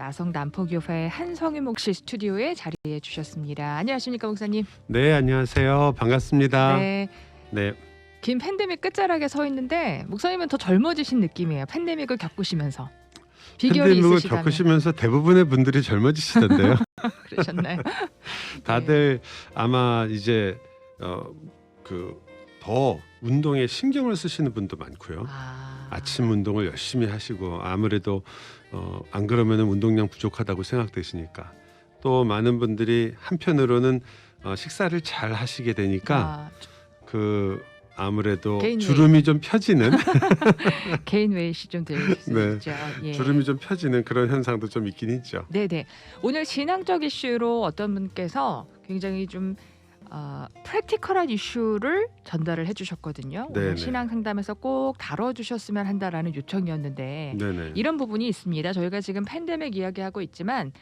나성 남포교회 한성윤 목실 스튜디오에 자리해 주셨습니다. 안녕하십니까 목사님? 네, 안녕하세요. 반갑습니다. 네, 네, 긴 팬데믹 끝자락에 서 있는데 목사님은 더 젊어지신 느낌이에요. 팬데믹을 겪으시면서 비결이 팬데믹을 있으시다면 겪으시면서 대부분의 분들이 젊어지시던데요. 그러셨나요? 다들 아마 이제 더 운동에 신경을 쓰시는 분도 많고요. 아침 운동을 열심히 하시고 아무래도 안 그러면 운동량 부족하다고 생각되시니까 또 많은 분들이 한편으로는 식사를 잘 하시게 되니까 아무래도 개인 주름이 좀 펴지는 개인 웨이시 좀 될 수 네, 있죠. 예. 주름이 좀 펴지는 그런 현상도 좀 있긴 있죠. 네네. 오늘 신앙적 이슈로 어떤 분께서 굉장히 좀 프랙티컬한 이슈를 전달을 해주셨거든요. 오늘 네네. 신앙 상담에서 꼭 다뤄주셨으면 한다라는 요청이었는데 네네. 이런 부분이 있습니다. 저희가 지금 팬데믹 이야기하고 있지만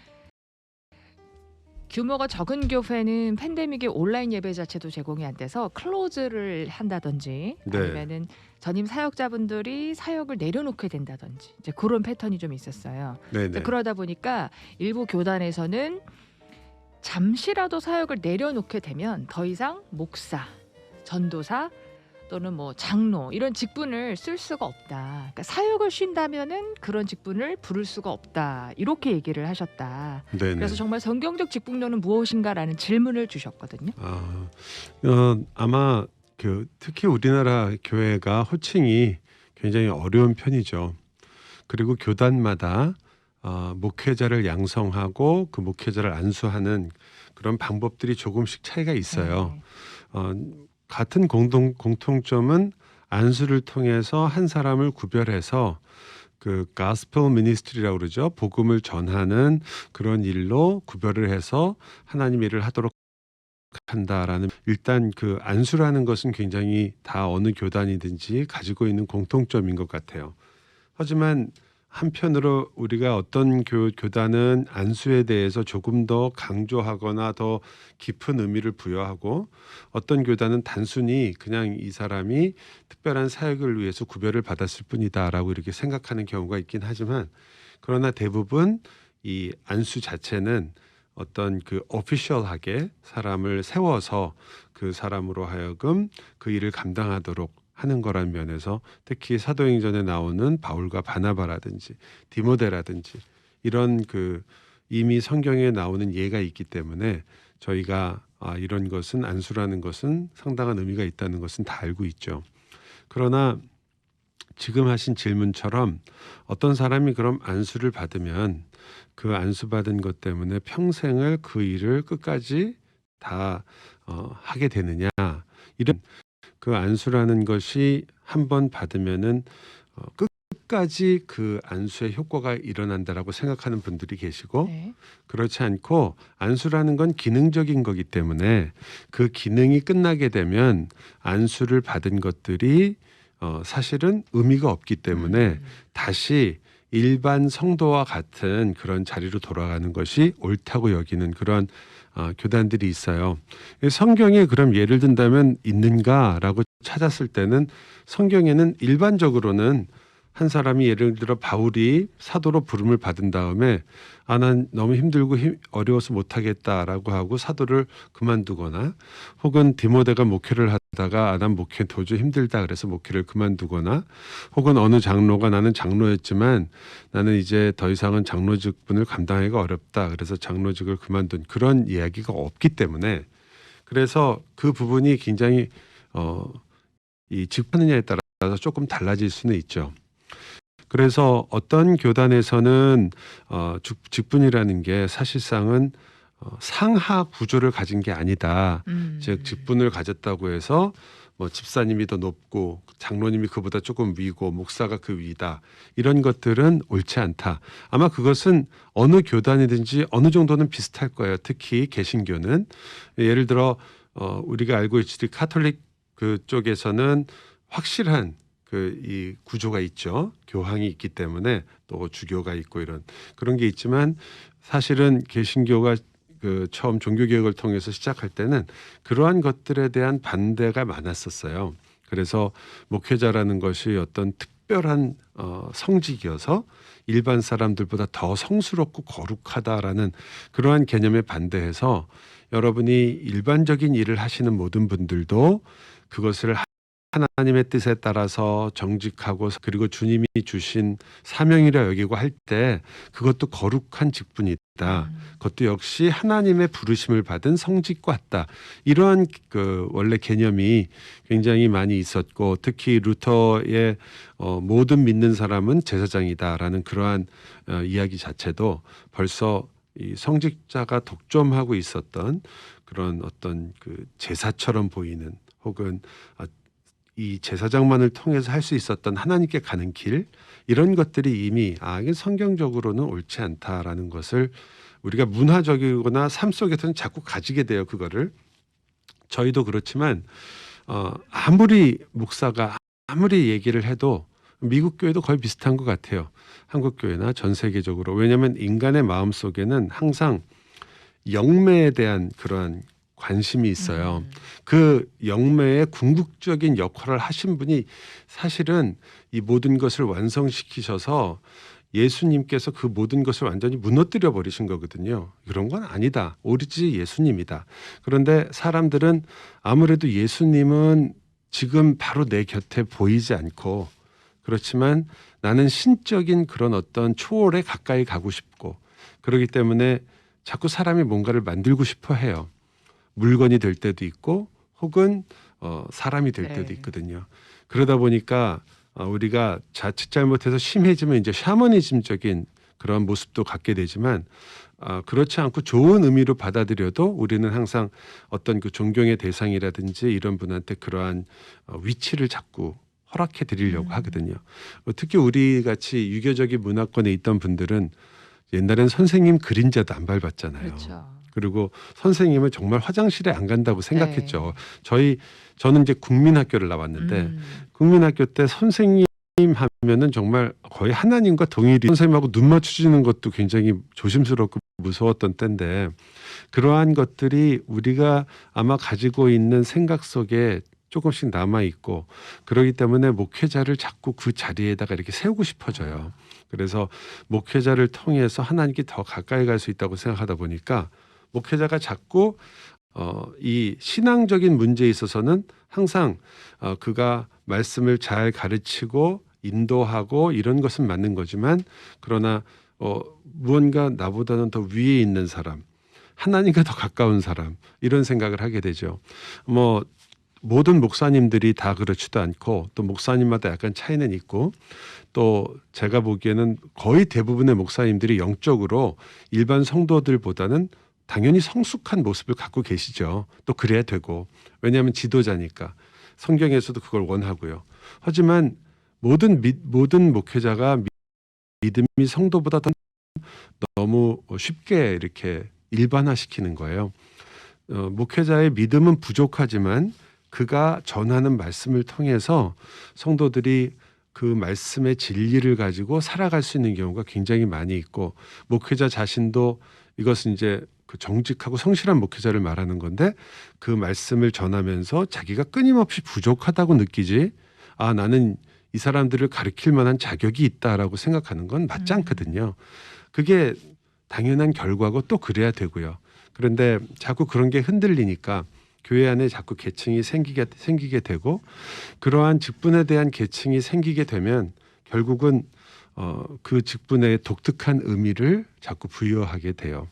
규모가 적은 교회는 팬데믹에 온라인 예배 자체도 제공이 안 돼서 클로즈를 한다든지 네. 아니면은 전임 사역자분들이 사역을 내려놓게 된다든지 이제 그런 패턴이 좀 있었어요. 네네. 그러다 보니까 일부 교단에서는 잠시라도 사역을 내려놓게 되면 더 이상 목사, 전도사 또는 뭐 장로 이런 직분을 쓸 수가 없다. 그러니까 사역을 쉰다면은 그런 직분을 부를 수가 없다. 이렇게 얘기를 하셨다. 네네. 그래서 정말 성경적 직분론은 무엇인가라는 질문을 주셨거든요. 아마 특히 우리나라 교회가 호칭이 굉장히 어려운 편이죠. 그리고 교단마다 목회자를 양성하고 그 목회자를 안수하는 그런 방법들이 조금씩 차이가 있어요. 같은 공통점은 안수를 통해서 한 사람을 구별해서 그 가스펠 미니스트리라고 그러죠. 복음을 전하는 그런 일로 구별을 해서 하나님 일을 하도록 한다라는, 일단 그 안수라는 것은 굉장히 다 어느 교단이든지 가지고 있는 공통점인 것 같아요. 하지만 한편으로 우리가 어떤 교단은 안수에 대해서 조금 더 강조하거나 더 깊은 의미를 부여하고 어떤 교단은 단순히 그냥 이 사람이 특별한 사역을 위해서 구별을 받았을 뿐이다라고 이렇게 생각하는 경우가 있긴 하지만, 그러나 대부분 이 안수 자체는 어떤 그 오피셜하게 사람을 세워서 그 사람으로 하여금 그 일을 감당하도록 하는 거란 면에서 특히 사도행전에 나오는 바울과 바나바라든지 디모데라든지 이런 이미 성경에 나오는 예가 있기 때문에 저희가 이런 것은 안수라는 것은 상당한 의미가 있다는 것은 다 알고 있죠. 그러나 지금 하신 질문처럼 어떤 사람이 그럼 안수를 받으면 그 안수받은 것 때문에 평생을 그 일을 끝까지 다 하게 되느냐, 이런 그 안수라는 것이 한번 받으면은 끝까지 그 안수의 효과가 일어난다라고 생각하는 분들이 계시고, 네. 그렇지 않고 안수라는 건 기능적인 거기 때문에 그 기능이 끝나게 되면 안수를 받은 것들이 사실은 의미가 없기 때문에 다시 일반 성도와 같은 그런 자리로 돌아가는 것이 옳다고 여기는 그런 교단들이 있어요. 성경에 그럼 예를 든다면 있는가라고 찾았을 때는 성경에는 일반적으로는 한 사람이 예를 들어 바울이 사도로 부름을 받은 다음에 난 너무 힘들고 어려워서 못하겠다라고 하고 사도를 그만두거나, 혹은 디모데가 목회를 하다가 난 목회 도저히 힘들다 그래서 목회를 그만두거나, 혹은 어느 장로가 나는 장로였지만 나는 이제 더 이상은 장로 직분을 감당하기가 어렵다 그래서 장로직을 그만둔 그런 이야기가 없기 때문에, 그래서 그 부분이 굉장히 이 직분느냐에 따라서 조금 달라질 수는 있죠. 그래서 어떤 교단에서는 직분이라는 게 사실상은 상하 구조를 가진 게 아니다. 즉 직분을 가졌다고 해서 뭐 집사님이 더 높고 장로님이 그보다 조금 위고 목사가 그 위다, 이런 것들은 옳지 않다. 아마 그것은 어느 교단이든지 어느 정도는 비슷할 거예요. 특히 개신교는 예를 들어 우리가 알고 있듯이 카톨릭 그쪽에서는 확실한 이 구조가 있죠. 교황이 있기 때문에 또 주교가 있고 이런 그런 게 있지만, 사실은 개신교가 처음 종교개혁을 통해서 시작할 때는 그러한 것들에 대한 반대가 많았었어요. 그래서 목회자라는 것이 어떤 특별한 성직이어서 일반 사람들보다 더 성스럽고 거룩하다라는 그러한 개념에 반대해서 여러분이 일반적인 일을 하시는 모든 분들도 그것을 하나님의 뜻에 따라서 정직하고 그리고 주님이 주신 사명이라 여기고 할 때 그것도 거룩한 직분이다. 그것도 역시 하나님의 부르심을 받은 성직과 같다. 이러한 그 원래 개념이 굉장히 많이 있었고 특히 루터의 모든 믿는 사람은 제사장이다라는 그러한 이야기 자체도 벌써 이 성직자가 독점하고 있었던 그런 어떤 그 제사처럼 보이는 혹은 이 제사장만을 통해서 할 수 있었던 하나님께 가는 길 이런 것들이 이미 이게 성경적으로는 옳지 않다라는 것을 우리가 문화적이거나 삶 속에서는 자꾸 가지게 돼요. 그거를 저희도 그렇지만 아무리 목사가 아무리 얘기를 해도 미국 교회도 거의 비슷한 것 같아요. 한국 교회나 전 세계적으로. 왜냐하면 인간의 마음 속에는 항상 영매에 대한 그러한 관심이 있어요. 그 영매의 궁극적인 역할을 하신 분이 사실은 이 모든 것을 완성시키셔서 예수님께서 그 모든 것을 완전히 무너뜨려 버리신 거거든요. 그런 건 아니다. 오로지 예수님이다. 그런데 사람들은 아무래도 예수님은 지금 바로 내 곁에 보이지 않고 그렇지만 나는 신적인 그런 어떤 초월에 가까이 가고 싶고 그렇기 때문에 자꾸 사람이 뭔가를 만들고 싶어 해요. 물건이 될 때도 있고 혹은 사람이 될 때도 있거든요. 그러다 보니까 우리가 자칫 잘못해서 심해지면 이제 샤머니즘적인 그런 모습도 갖게 되지만 그렇지 않고 좋은 의미로 받아들여도 우리는 항상 어떤 그 존경의 대상이라든지 이런 분한테 그러한 위치를 자꾸 허락해 드리려고 하거든요. 특히 우리 같이 유교적인 문화권에 있던 분들은 옛날엔 선생님 그림자도 안 밟았잖아요. 그렇죠. 그리고 선생님은 정말 화장실에 안 간다고 생각했죠. 저는 이제 국민학교를 나왔는데 국민학교 때 선생님 하면은 정말 거의 하나님과 동일이 선생님하고 눈 마주치는 것도 굉장히 조심스럽고 무서웠던 때인데 그러한 것들이 우리가 아마 가지고 있는 생각 속에 조금씩 남아 있고 그러기 때문에 목회자를 자꾸 그 자리에다가 이렇게 세우고 싶어져요. 그래서 목회자를 통해서 하나님께 더 가까이 갈 수 있다고 생각하다 보니까 목회자가 자꾸 이 신앙적인 문제에 있어서는 항상 그가 말씀을 잘 가르치고 인도하고 이런 것은 맞는 거지만 그러나 무언가 나보다는 더 위에 있는 사람 하나님과 더 가까운 사람 이런 생각을 하게 되죠. 모든 목사님들이 다 그렇지도 않고 또 목사님마다 약간 차이는 있고 또 제가 보기에는 거의 대부분의 목사님들이 영적으로 일반 성도들보다는 당연히 성숙한 모습을 갖고 계시죠. 또 그래야 되고 왜냐하면 지도자니까 성경에서도 그걸 원하고요. 하지만 모든 목회자가 믿음이 성도보다 더 너무 쉽게 이렇게 일반화시키는 거예요. 목회자의 믿음은 부족하지만 그가 전하는 말씀을 통해서 성도들이 그 말씀의 진리를 가지고 살아갈 수 있는 경우가 굉장히 많이 있고 목회자 자신도 이것은 이제 그 정직하고 성실한 목회자를 말하는 건데 그 말씀을 전하면서 자기가 끊임없이 부족하다고 느끼지 나는 이 사람들을 가르칠 만한 자격이 있다라고 생각하는 건 맞지 않거든요. 그게 당연한 결과고 또 그래야 되고요. 그런데 자꾸 그런 게 흔들리니까 교회 안에 자꾸 계층이 생기게 되고 그러한 직분에 대한 계층이 생기게 되면 결국은 그 직분의 독특한 의미를 자꾸 부여하게 돼요.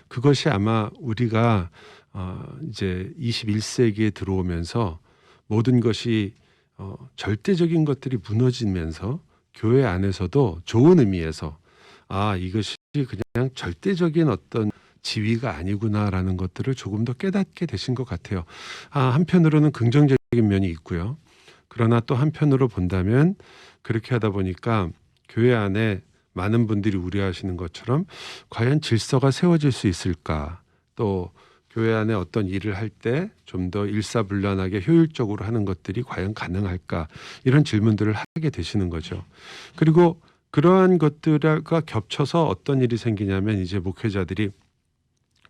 그것이 아마 우리가 이제 21세기에 들어오면서 모든 것이 절대적인 것들이 무너지면서 교회 안에서도 좋은 의미에서 이것이 그냥 절대적인 어떤 지위가 아니구나라는 것들을 조금 더 깨닫게 되신 것 같아요. 한편으로는 긍정적인 면이 있고요. 그러나 또 한편으로 본다면 그렇게 하다 보니까 교회 안에 많은 분들이 우려하시는 것처럼 과연 질서가 세워질 수 있을까? 또 교회 안에 어떤 일을 할 때 좀 더 일사불란하게 효율적으로 하는 것들이 과연 가능할까? 이런 질문들을 하게 되시는 거죠. 그리고 그러한 것들과 겹쳐서 어떤 일이 생기냐면 이제 목회자들이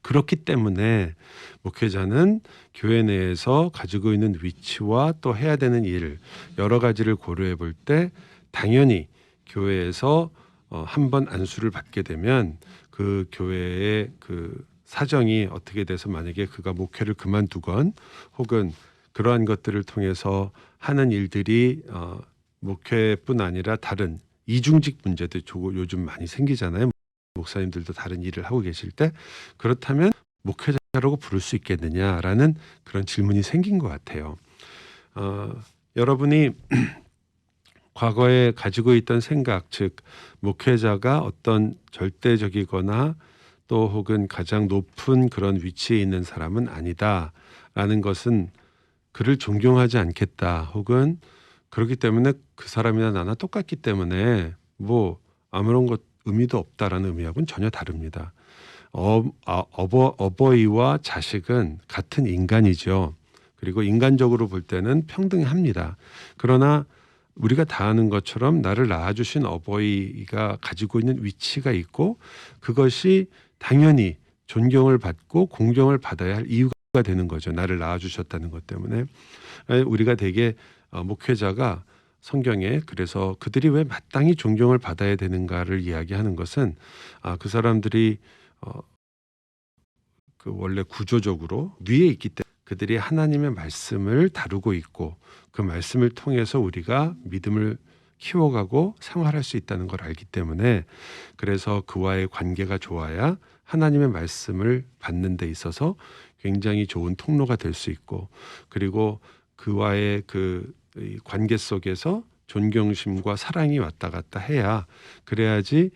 그렇기 때문에 목회자는 교회 내에서 가지고 있는 위치와 또 해야 되는 일 여러 가지를 고려해 볼 때 당연히 교회에서 한번 안수를 받게 되면 그 교회의 그 사정이 어떻게 돼서 만약에 그가 목회를 그만두건 혹은 그러한 것들을 통해서 하는 일들이 목회뿐 아니라 다른 이중직 문제도 요즘 많이 생기잖아요. 목사님들도 다른 일을 하고 계실 때 그렇다면 목회자라고 부를 수 있겠느냐라는 그런 질문이 생긴 것 같아요. 여러분이 과거에 가지고 있던 생각, 즉 목회자가 어떤 절대적이거나 또 혹은 가장 높은 그런 위치에 있는 사람은 아니다라는 것은 그를 존경하지 않겠다 혹은 그렇기 때문에 그 사람이나 나나 똑같기 때문에 뭐 아무런 것 의미도 없다라는 의미하고는 전혀 다릅니다. 어버이와 자식은 같은 인간이죠. 그리고 인간적으로 볼 때는 평등합니다. 그러나 우리가 다 아는 것처럼 나를 낳아주신 어버이가 가지고 있는 위치가 있고 그것이 당연히 존경을 받고 공경을 받아야 할 이유가 되는 거죠. 나를 낳아주셨다는 것 때문에. 우리가 되게 목회자가 성경에 그래서 그들이 왜 마땅히 존경을 받아야 되는가를 이야기하는 것은 그 사람들이 그 원래 구조적으로 위에 있기 때문에 그들이 하나님의 말씀을 다루고 있고 그 말씀을 통해서 우리가 믿음을 키워가고 생활할 수 있다는 걸 알기 때문에 그래서 그와의 관계가 좋아야 하나님의 말씀을 받는 데 있어서 굉장히 좋은 통로가 될 수 있고 그리고 그와의 그 관계 속에서 존경심과 사랑이 왔다 갔다 해야 그래야지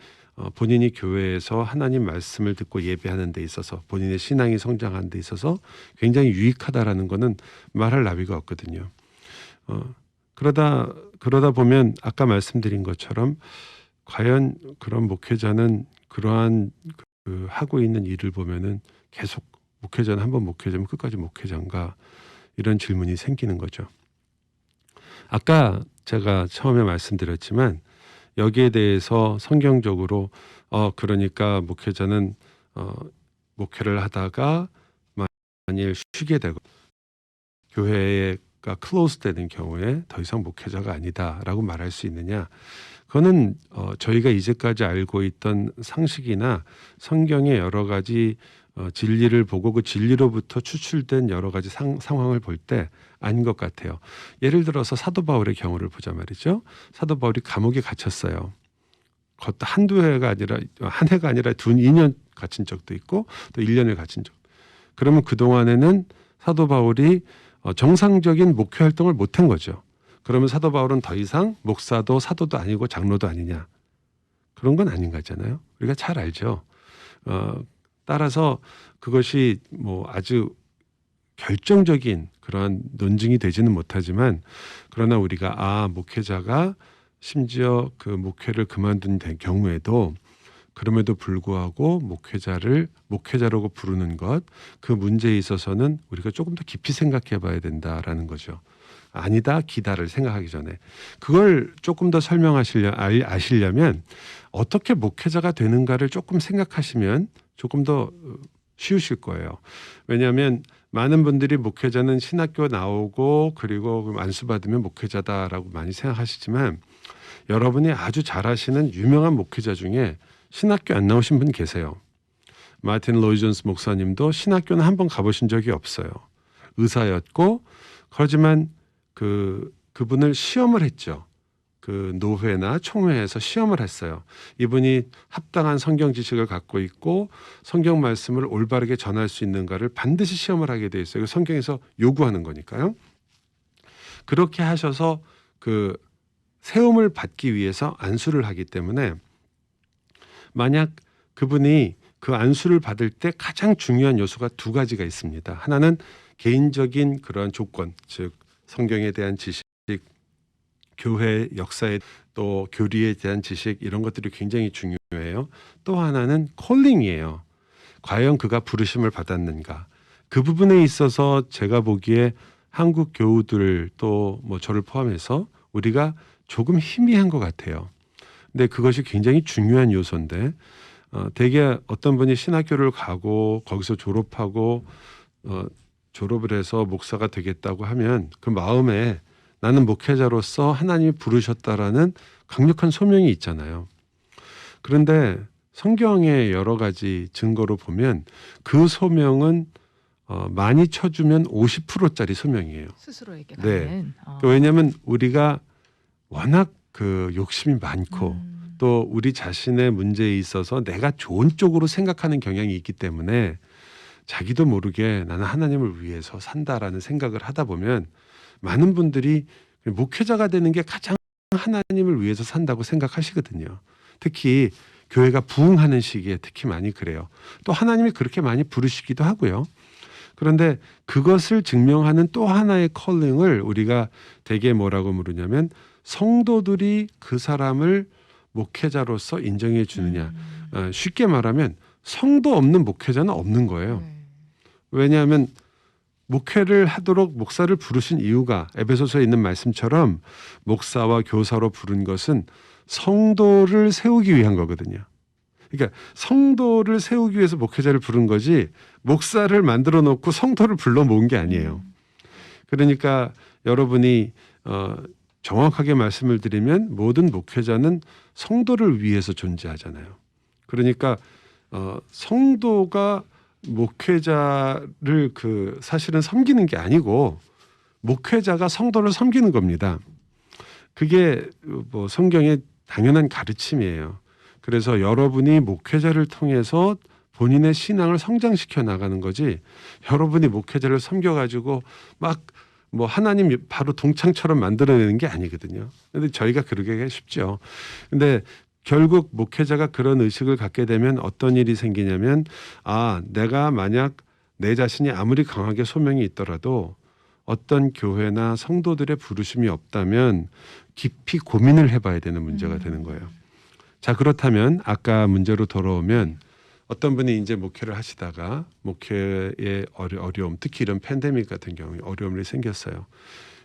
본인이 교회에서 하나님 말씀을 듣고 예배하는 데 있어서 본인의 신앙이 성장하는 데 있어서 굉장히 유익하다라는 것은 말할 나위가 없거든요. 그러다 보면 아까 말씀드린 것처럼 과연 그런 목회자는 그러한 하고 있는 일을 보면은 계속 목회자는 한번 목회자면 끝까지 목회자인가 이런 질문이 생기는 거죠. 아까 제가 처음에 말씀드렸지만 여기에 대해서 성경적으로 그러니까 목회자는 목회를 하다가 만일 쉬게 되고 교회가 클로즈 되는 경우에 더 이상 목회자가 아니다라고 말할 수 있느냐? 그거는 저희가 이제까지 알고 있던 상식이나 성경의 여러 가지 진리를 보고 그 진리로부터 추출된 여러 가지 상황을 볼 때 아닌 것 같아요. 예를 들어서 사도 바울의 경우를 보자 말이죠. 사도 바울이 감옥에 갇혔어요. 그것도 한두 해가 아니라 한 해가 아니라 2년 갇힌 적도 있고 또 1년을 갇힌 적. 그러면 그동안에는 사도 바울이 정상적인 목회 활동을 못한 거죠. 그러면 사도 바울은 더 이상 목사도 사도도 아니고 장로도 아니냐. 그런 건 아닌 거잖아요. 우리가 잘 알죠. 따라서 그것이 뭐 아주 결정적인 그러한 논증이 되지는 못하지만 그러나 우리가 목회자가 심지어 그 목회를 그만둔 경우에도 그럼에도 불구하고 목회자라고 부르는 것 그 문제에 있어서는 우리가 조금 더 깊이 생각해 봐야 된다라는 거죠. 아니다 기다를 생각하기 전에 그걸 조금 더 아시려면 어떻게 목회자가 되는가를 조금 생각하시면 조금 더 쉬우실 거예요. 왜냐하면 많은 분들이 목회자는 신학교 나오고 그리고 안수 받으면 목회자다라고 많이 생각하시지만 여러분이 아주 잘 아시는 유명한 목회자 중에 신학교 안 나오신 분 계세요. 마틴 로이 존스 목사님도 신학교는 한 번 가보신 적이 없어요. 의사였고 그렇지만 그분을 시험을 했죠. 그 노회나 총회에서 시험을 했어요. 이분이 합당한 성경 지식을 갖고 있고 성경 말씀을 올바르게 전할 수 있는가를 반드시 시험을 하게 돼 있어요. 성경에서 요구하는 거니까요. 그렇게 하셔서 그 세움을 받기 위해서 안수를 하기 때문에 만약 그분이 그 안수를 받을 때 가장 중요한 요소가 두 가지가 있습니다. 하나는 개인적인 그러한 조건, 즉 성경에 대한 지식, 교회 역사에 또 교리에 대한 지식 이런 것들이 굉장히 중요해요. 또 하나는 콜링이에요. 과연 그가 부르심을 받았는가. 그 부분에 있어서 제가 보기에 한국 교우들 또 뭐 저를 포함해서 우리가 조금 희미한 것 같아요. 근데 그것이 굉장히 중요한 요소인데 대개 어떤 분이 신학교를 가고 거기서 졸업하고 졸업을 해서 목사가 되겠다고 하면 그 마음에 나는 목회자로서 하나님이 부르셨다라는 강력한 소명이 있잖아요. 그런데 성경의 여러 가지 증거로 보면 그 소명은 많이 쳐주면 50%짜리 소명이에요. 스스로에게 네. 갖는. 왜냐하면 우리가 워낙 그 욕심이 많고 또 우리 자신의 문제에 있어서 내가 좋은 쪽으로 생각하는 경향이 있기 때문에 자기도 모르게 나는 하나님을 위해서 산다라는 생각을 하다 보면 많은 분들이 목회자가 되는 게 가장 하나님을 위해서 산다고 생각하시거든요. 특히 교회가 부흥하는 시기에 특히 많이 그래요. 또 하나님이 그렇게 많이 부르시기도 하고요. 그런데 그것을 증명하는 또 하나의 컬링을 우리가 되게 뭐라고 물으냐면 성도들이 그 사람을 목회자로서 인정해 주느냐. 쉽게 말하면 성도 없는 목회자는 없는 거예요. 왜냐하면 목회를 하도록 목사를 부르신 이유가 에베소서에 있는 말씀처럼 목사와 교사로 부른 것은 성도를 세우기 위한 거거든요. 그러니까 성도를 세우기 위해서 목회자를 부른 거지 목사를 만들어 놓고 성도를 불러 모은 게 아니에요. 그러니까 여러분이 정확하게 말씀을 드리면 모든 목회자는 성도를 위해서 존재하잖아요. 그러니까 성도가 목회자를 사실은 섬기는 게 아니고 목회자가 성도를 섬기는 겁니다. 그게 뭐 성경의 당연한 가르침이에요. 그래서 여러분이 목회자를 통해서 본인의 신앙을 성장시켜 나가는 거지 여러분이 목회자를 섬겨가지고 막 뭐 하나님 바로 동창처럼 만들어내는 게 아니거든요. 근데 저희가 그러기가 쉽죠. 근데 결국 목회자가 그런 의식을 갖게 되면 어떤 일이 생기냐면 내가 만약 내 자신이 아무리 강하게 소명이 있더라도 어떤 교회나 성도들의 부르심이 없다면 깊이 고민을 해봐야 되는 문제가 되는 거예요. 자, 그렇다면 아까 문제로 돌아오면 어떤 분이 이제 목회를 하시다가 목회의 어려움, 특히 이런 팬데믹 같은 경우에 어려움이 생겼어요.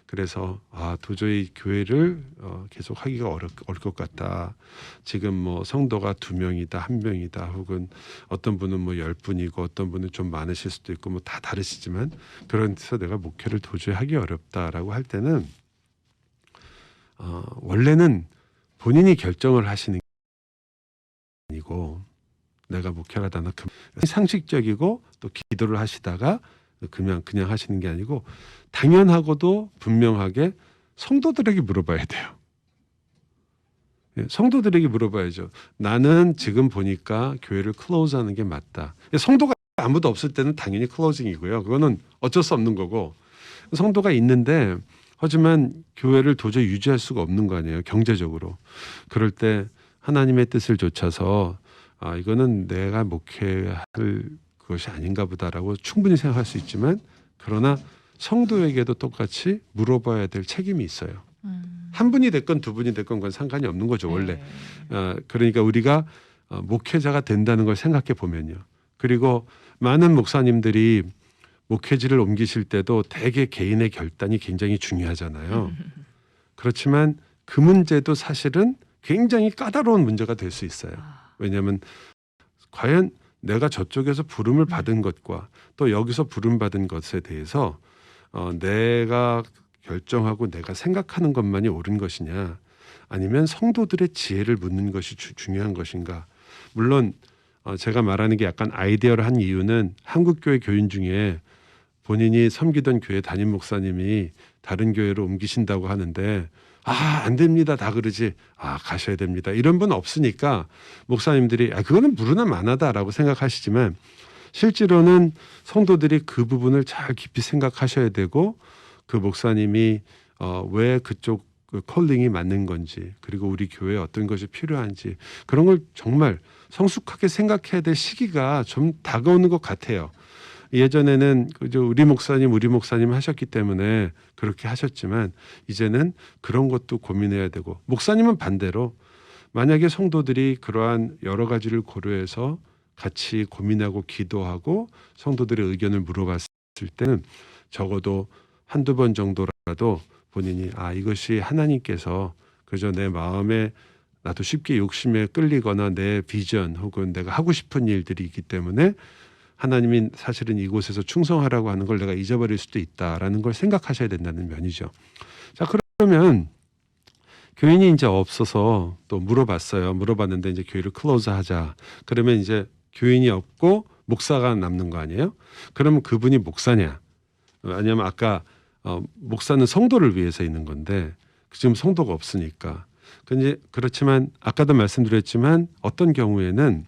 그래서 도저히 교회를 계속 하기가 어려울 것 같다. 지금 뭐 성도가 2명이다, 1명이다, 혹은 어떤 분은 뭐 10분이고 어떤 분은 좀 많으실 수도 있고 뭐 다 다르시지만 그래서 내가 목회를 도저히 하기 어렵다라고 할 때는 원래는 본인이 결정을 하시는 게 아니고 내가 목회를 하다가 상식적이고 또 기도를 하시다가 그냥 하시는 게 아니고 당연하고도 분명하게 성도들에게 물어봐야 돼요. 성도들에게 물어봐야죠. 나는 지금 보니까 교회를 클로즈하는 게 맞다. 성도가 아무도 없을 때는 당연히 클로징이고요. 그거는 어쩔 수 없는 거고 성도가 있는데 하지만 교회를 도저히 유지할 수가 없는 거 아니에요. 경제적으로. 그럴 때 하나님의 뜻을 좇아서 이거는 내가 목회할 그것이 아닌가 보다라고 충분히 생각할 수 있지만 그러나 성도에게도 똑같이 물어봐야 될 책임이 있어요. 한 분이 됐건 두 분이 됐건 그건 상관이 없는 거죠 원래. 그러니까 우리가 목회자가 된다는 걸 생각해 보면요. 그리고 많은 목사님들이 목회지를 옮기실 때도 대개 개인의 결단이 굉장히 중요하잖아요. 그렇지만 그 문제도 사실은 굉장히 까다로운 문제가 될 수 있어요. 왜냐하면 과연 내가 저쪽에서 부름을 받은 것과 또 여기서 부름받은 것에 대해서 내가 결정하고 내가 생각하는 것만이 옳은 것이냐 아니면 성도들의 지혜를 묻는 것이 중요한 것인가. 물론 제가 말하는 게 약간 아이디어를 이유는 한국교회 교인 중에 본인이 섬기던 교회 담임 목사님이 다른 교회로 옮기신다고 하는데 안 됩니다. 다 그러지. 가셔야 됩니다. 이런 분 없으니까 목사님들이 그거는 무르나 만하다라고 생각하시지만 실제로는 성도들이 그 부분을 잘 깊이 생각하셔야 되고 그 목사님이 왜 그쪽 컬링이 맞는 건지 그리고 우리 교회에 어떤 것이 필요한지 그런 걸 정말 성숙하게 생각해야 될 시기가 좀 다가오는 것 같아요. 예전에는 우리 목사님 하셨기 때문에 그렇게 하셨지만 이제는 그런 것도 고민해야 되고 목사님은 반대로 만약에 성도들이 그러한 여러 가지를 고려해서 같이 고민하고 기도하고 성도들의 의견을 물어봤을 때는 적어도 한두 번 정도라도 본인이 이것이 하나님께서 그저 내 마음에 나도 쉽게 욕심에 끌리거나 내 비전 혹은 내가 하고 싶은 일들이 있기 때문에 하나님이 사실은 이곳에서 충성하라고 하는 걸 내가 잊어버릴 수도 있다라는 걸 생각하셔야 된다는 면이죠. 자, 그러면 교인이 이제 없어서 또 물어봤어요. 물어봤는데 이제 교회를 클로즈하자. 그러면 이제 교인이 없고 목사가 남는 거 아니에요? 그러면 그분이 목사냐? 왜냐하면 아까 목사는 성도를 위해서 있는 건데 지금 성도가 없으니까. 근데 그렇지만 아까도 말씀드렸지만 어떤 경우에는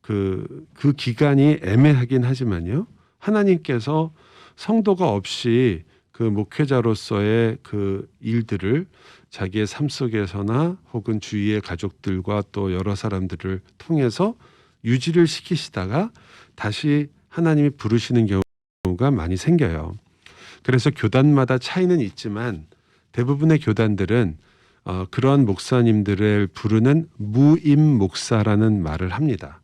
그 기간이 애매하긴 하지만요. 하나님께서 성도가 없이 그 목회자로서의 그 일들을 자기의 삶 속에서나 혹은 주위의 가족들과 또 여러 사람들을 통해서 유지를 시키시다가 다시 하나님이 부르시는 경우가 많이 생겨요. 그래서 교단마다 차이는 있지만 대부분의 교단들은 그런 목사님들을 부르는 무임 목사라는 말을 합니다.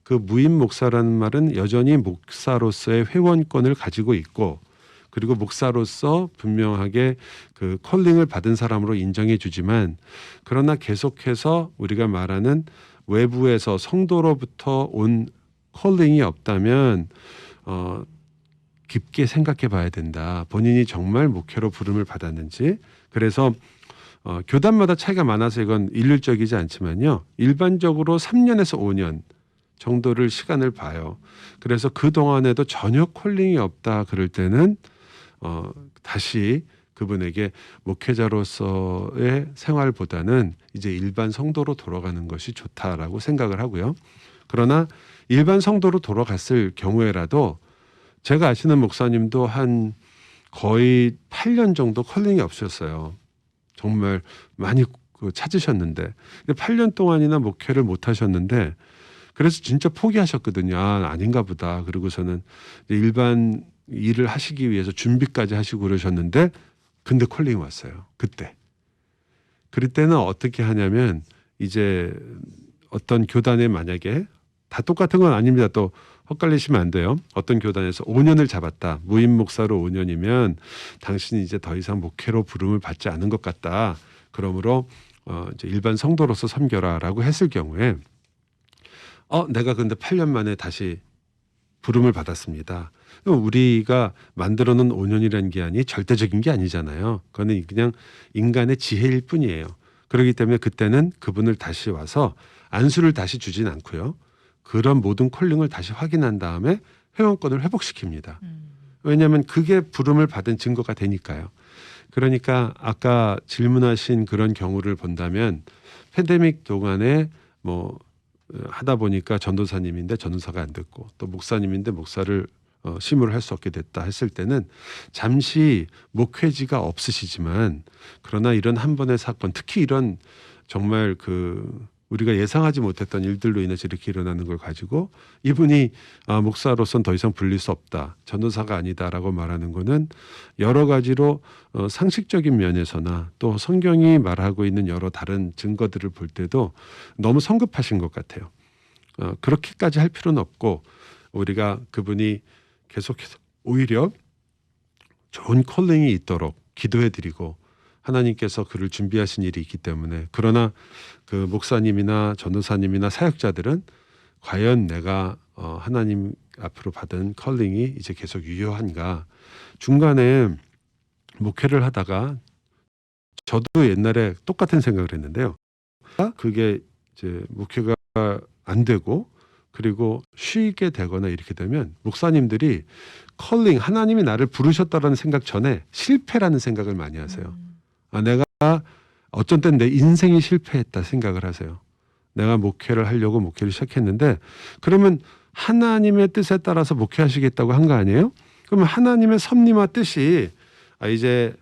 그 무임 목사라는 말은 여전히 목사로서의 회원권을 가지고 있고 그리고 목사로서 분명하게 그 컬링을 받은 사람으로 인정해 주지만 그러나 계속해서 우리가 말하는 외부에서 성도로부터 온 컬링이 없다면 깊게 생각해 봐야 된다. 본인이 정말 목회로 부름을 받았는지. 그래서 교단마다 차이가 많아서 이건 일률적이지 않지만요. 일반적으로 3년에서 5년 정도를 시간을 봐요. 그래서 그 동안에도 전혀 콜링이 없다 그럴 때는 다시 그분에게 목회자로서의 생활보다는 이제 일반 성도로 돌아가는 것이 좋다라고 생각을 하고요. 그러나 일반 성도로 돌아갔을 경우에라도 제가 아시는 목사님도 한 거의 8년 정도 컬링이 없으셨어요. 정말 많이 찾으셨는데 8년 동안이나 목회를 못 하셨는데 그래서 진짜 포기하셨거든요. 아닌가 보다. 그리고서는 일반 일을 하시기 위해서 준비까지 하시고 그러셨는데 근데 콜링이 왔어요. 그때. 그럴 때는 어떻게 하냐면 이제 어떤 교단에 만약에 다 똑같은 건 아닙니다. 또 헛갈리시면 안 돼요. 어떤 교단에서 5년을 잡았다. 무임 목사로 5년이면 당신이 이제 더 이상 목회로 부름을 받지 않은 것 같다. 그러므로 이제 일반 성도로서 섬겨라라고 했을 경우에 내가 근데 8년 만에 다시 부름을 받았습니다. 우리가 만들어 놓은 5년이라는 기한이 절대적인 게 아니잖아요. 그거는 그냥 인간의 지혜일 뿐이에요. 그렇기 때문에 그때는 그분을 다시 와서 안수를 다시 주진 않고요. 그런 모든 콜링을 다시 확인한 다음에 회원권을 회복시킵니다. 왜냐하면 그게 부름을 받은 증거가 되니까요. 그러니까 아까 질문하신 그런 경우를 본다면 팬데믹 동안에 하다 보니까 전도사님인데 전도사가 안 됐고 또 목사님인데 목사를 심으로 할 수 없게 됐다 했을 때는 잠시 목회지가 없으시지만 그러나 이런 한 번의 사건 특히 이런 정말 우리가 예상하지 못했던 일들로 인해서 이렇게 일어나는 걸 가지고 이분이 목사로서는 더 이상 불릴 수 없다. 전도사가 아니다라고 말하는 거는 여러 가지로 상식적인 면에서나 또 성경이 말하고 있는 여러 다른 증거들을 볼 때도 너무 성급하신 것 같아요. 그렇게까지 할 필요는 없고 우리가 그분이 계속해서 오히려 좋은 컬링이 있도록 기도해드리고 하나님께서 그를 준비하신 일이 있기 때문에 그러나 그 목사님이나 전도사님이나 사역자들은 과연 내가 하나님 앞으로 받은 컬링이 이제 계속 유효한가 중간에 목회를 하다가 저도 옛날에 똑같은 생각을 했는데요. 그게 이제 목회가 안 되고 그리고 쉬게 되거나 이렇게 되면 목사님들이 컬링 하나님이 나를 부르셨다라는 생각 전에 실패라는 생각을 많이 하세요. 내가 어쩐 때는 내 인생이 실패했다 생각을 하세요. 내가 목회를 하려고 목회를 시작했는데 그러면 하나님의 뜻에 따라서 목회하시겠다고 한 거 아니에요? 그러면 하나님의 섭리와 뜻이 이제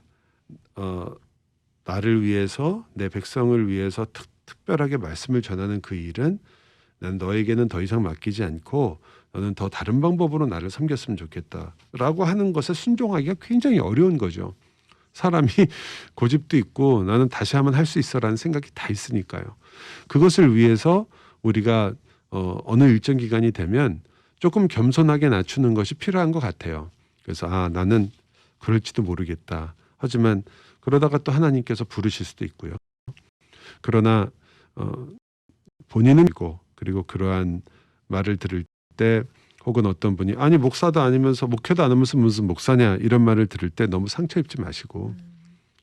나를 위해서 내 백성을 위해서 특별하게 말씀을 전하는 그 일은 난 너에게는 더 이상 맡기지 않고 너는 더 다른 방법으로 나를 섬겼으면 좋겠다라고 하는 것에 순종하기가 굉장히 어려운 거죠. 사람이 고집도 있고 나는 다시 한번 할 수 있어라는 생각이 다 있으니까요. 그것을 위해서 우리가 어느 일정 기간이 되면 조금 겸손하게 낮추는 것이 필요한 것 같아요. 그래서 나는 그럴지도 모르겠다. 하지만 그러다가 또 하나님께서 부르실 수도 있고요. 그러나 본인은 있고 그리고 그러한 말을 들을 때 혹은 어떤 분이 아니 목사도 아니면서 목회도 안 하면서 무슨 목사냐 이런 말을 들을 때 너무 상처 입지 마시고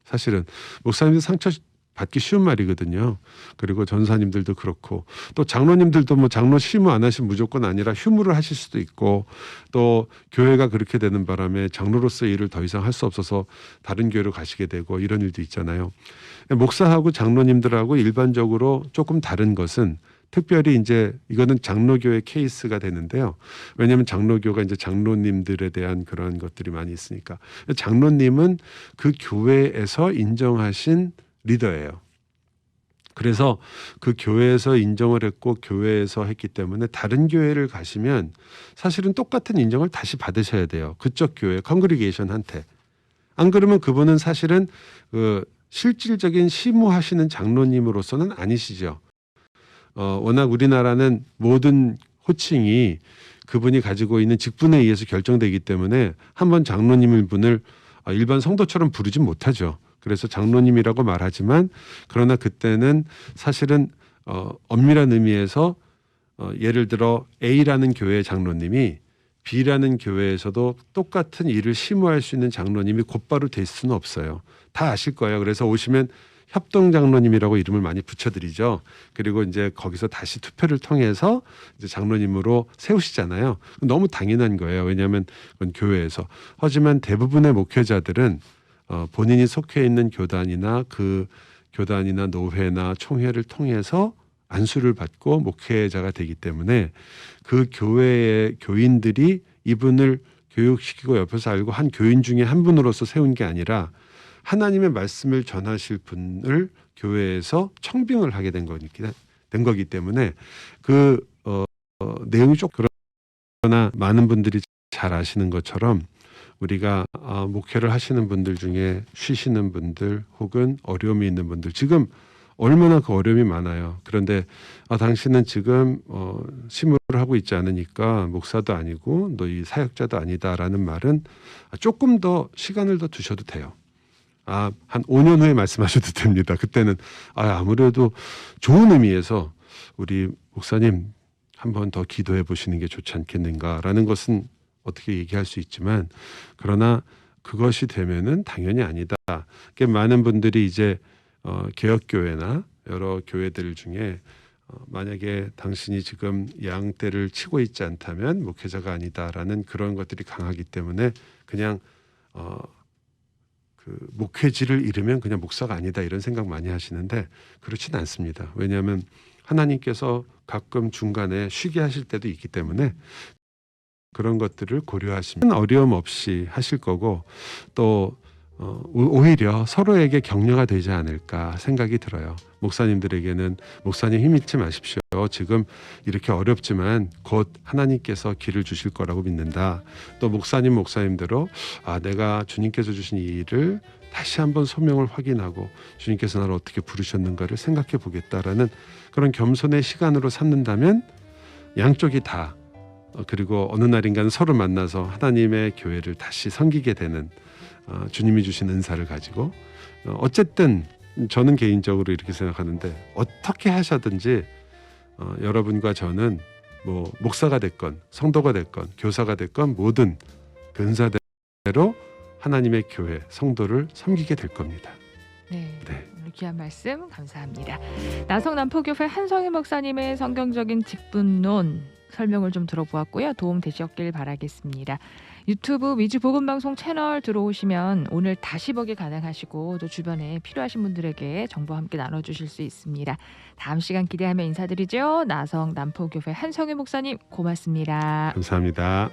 사실은 목사님들 상처 받기 쉬운 말이거든요. 그리고 전사님들도 그렇고 또 장로님들도 뭐 장로 시무 안 하시면 무조건 아니라 휴무를 하실 수도 있고 또 교회가 그렇게 되는 바람에 장로로서의 일을 더 이상 할 수 없어서 다른 교회로 가시게 되고 이런 일도 있잖아요. 목사하고 장로님들하고 일반적으로 조금 다른 것은 특별히 이제 이거는 장로교의 케이스가 되는데요. 왜냐하면 장로교가 이제 장로님들에 대한 그런 것들이 많이 있으니까 장로님은 그 교회에서 인정하신 리더예요. 그래서 그 교회에서 인정을 했고 교회에서 했기 때문에 다른 교회를 가시면 사실은 똑같은 인정을 다시 받으셔야 돼요. 그쪽 교회 컨그리게이션한테. 안 그러면 그분은 사실은 그 실질적인 시무하시는 장로님으로서는 아니시죠. 워낙 우리나라는 모든 호칭이 그분이 가지고 있는 직분에 의해서 결정되기 때문에 한번 장로님을 분을 일반 성도처럼 부르지 못하죠. 그래서 장로님이라고 말하지만 그러나 그때는 사실은 엄밀한 의미에서 예를 들어 A라는 교회의 장로님이 B라는 교회에서도 똑같은 일을 심호할 수 있는 장로님이 곧바로 될 수는 없어요. 다 아실 거예요. 그래서 오시면 협동장로님이라고 이름을 많이 붙여드리죠. 그리고 이제 거기서 다시 투표를 통해서 이제 장로님으로 세우시잖아요. 너무 당연한 거예요. 왜냐하면 그건 교회에서. 하지만 대부분의 목회자들은 본인이 속해 있는 교단이나 그 교단이나 노회나 총회를 통해서 안수를 받고 목회자가 되기 때문에 그 교회의 교인들이 이분을 교육시키고 옆에서 알고 한 교인 중에 한 분으로서 세운 게 아니라 하나님의 말씀을 전하실 분을 교회에서 청빙을 하게 된 거기 때문에 그 내용이 좀 그러나 많은 분들이 잘 아시는 것처럼 우리가 목회를 하시는 분들 중에 쉬시는 분들 혹은 어려움이 있는 분들 지금 얼마나 그 어려움이 많아요. 그런데 당신은 지금 심무를 하고 있지 않으니까 목사도 아니고 너 이 사역자도 아니다라는 말은 조금 더 시간을 더 두셔도 돼요. 한 5년 후에 말씀하셔도 됩니다. 그때는 아무래도 좋은 의미에서 우리 목사님 한번 더 기도해 보시는 게 좋지 않겠는가라는 것은 어떻게 얘기할 수 있지만 그러나 그것이 되면은 당연히 아니다. 많은 분들이 이제 개혁교회나 여러 교회들 중에 만약에 당신이 지금 양떼를 치고 있지 않다면 목회자가 아니다라는 그런 것들이 강하기 때문에 그냥 그 목회지를 잃으면 그냥 목사가 아니다 이런 생각 많이 하시는데 그렇지는 않습니다. 왜냐하면 하나님께서 가끔 중간에 쉬게 하실 때도 있기 때문에 그런 것들을 고려하시면 어려움 없이 하실 거고 또 오히려 서로에게 격려가 되지 않을까 생각이 들어요. 목사님들에게는 목사님 힘 잊지 마십시오. 지금 이렇게 어렵지만 곧 하나님께서 길을 주실 거라고 믿는다. 또 목사님대로 내가 주님께서 주신 이 일을 다시 한번 소명을 확인하고 주님께서 나를 어떻게 부르셨는가를 생각해 보겠다라는 그런 겸손의 시간으로 삼는다면 양쪽이 다 그리고 어느 날인가는 서로 만나서 하나님의 교회를 다시 섬기게 되는 주님이 주신 은사를 가지고 어쨌든 저는 개인적으로 이렇게 생각하는데 어떻게 하셔든지 여러분과 저는 뭐 목사가 됐건 성도가 됐건 교사가 됐건 모든 그 은사대로 하나님의 교회 성도를 섬기게 될 겁니다. 네. 오늘 귀한 말씀 감사합니다. 나성 남포교회 한성희 목사님의 성경적인 직분론 설명을 좀 들어보았고요. 도움 되셨길 바라겠습니다. 유튜브 위주 복음방송 채널 들어오시면 오늘 다시 보기 가능하시고 또 주변에 필요하신 분들에게 정보 함께 나눠주실 수 있습니다. 다음 시간 기대하며 인사드리죠. 나성 남포교회 한성희 목사님 고맙습니다. 감사합니다.